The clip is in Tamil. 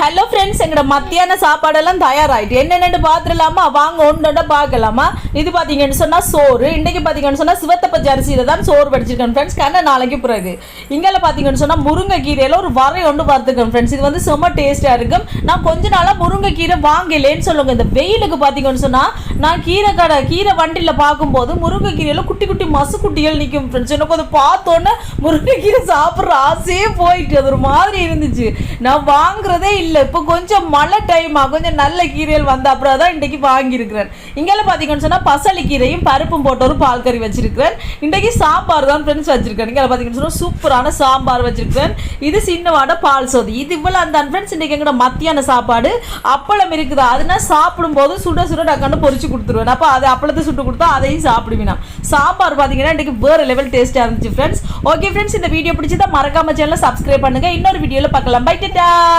ஹலோ ஃப்ரெண்ட்ஸ், எங்களோட மத்தியான சாப்பாடெல்லாம் தயாராகிட்டு என்னென்னு பார்த்துடலாமா? வாங்க ஒன்றோட பார்க்கலாமா? இது பார்த்தீங்கன்னு சொன்னால் சோறு. இன்றைக்கி பார்த்தீங்கன்னு சொன்னால் சிவத்தப்பச்சி அரிசியில் தான் சோறு படிச்சிருக்கேன் ஃப்ரெண்ட்ஸ். கண்ண நாளைக்கு பிறகு இங்கே பார்த்தீங்கன்னு சொன்னால் முருங்கைக்கீரையில் ஒரு வரை ஒன்று பார்த்துருக்கேன் ஃப்ரெண்ட்ஸ். இது வந்து செம்ம டேஸ்ட்டாக இருக்கும். நான் கொஞ்ச நாளாக முருங்கைக்கீரை வாங்கலேன்னு சொல்லுங்க. இந்த வெயிலுக்கு பார்த்தீங்கன்னு சொன்னால் நான் கீரை வண்டியில் பார்க்கும்போது முருங்கைக்கீரையில் குட்டி குட்டி மசுக்குட்டிகள் நிற்கும் ஃப்ரெண்ட்ஸ். எனக்கு அதை பார்த்தோன்னே முருங்கைக்கீரை சாப்பிட்ற ஆசையே போயிட்டு அது ஒரு மாதிரி இருந்துச்சு. நான் வாங்குறதே இல்லை. இப்போ கொஞ்சம் மழை டைமாக கொஞ்சம் நல்ல கீரைகள் வந்த அப்புறம் தான் இன்றைக்கி வாங்கியிருக்கிறேன். இங்கெல்லாம் பார்த்தீங்கன்னு சொன்னால் பசலி கீரையும் பருப்பும் போட்ட ஒரு பால் கறி வச்சிருக்கிறேன். இன்றைக்கி சாம்பார் தான் ஃப்ரெண்ட்ஸ் வச்சிருக்கேன். இங்கே பார்த்தீங்கன்னு சொன்னால் சூப்பரான சாம்பார் வச்சிருக்கிறேன். இது சின்னவாட பால் சோதி. இது இவ்வளோ அந்த ஃப்ரெண்ட்ஸ் இன்றைக்கி எங்களோட மத்தியான சாப்பாடு. அப்பளம் இருக்குது, அதுனா சாப்பிடும்போது சுட சுட டக்காண்டு பொரிச்சு கொடுத்துருவேன். அப்போ அதை அப்பளத்தை சுட்டு கொடுத்தா அதையும் சாப்பிடுவேன். சாம்பார் பார்த்தீங்கன்னா இன்றைக்கி வேறு லெவல் டேஸ்ட்டாக இருந்துச்சு ஃப்ரெண்ட்ஸ். ஓகே ஃப்ரெண்ட்ஸ், இந்த வீடியோ பிடிச்சதா மறக்காம சேனலை சப்ஸ்கிரைப் பண்ணுங்கள். இன்னொரு வீடியோவில் பார்க்கலாம். பை டாடா.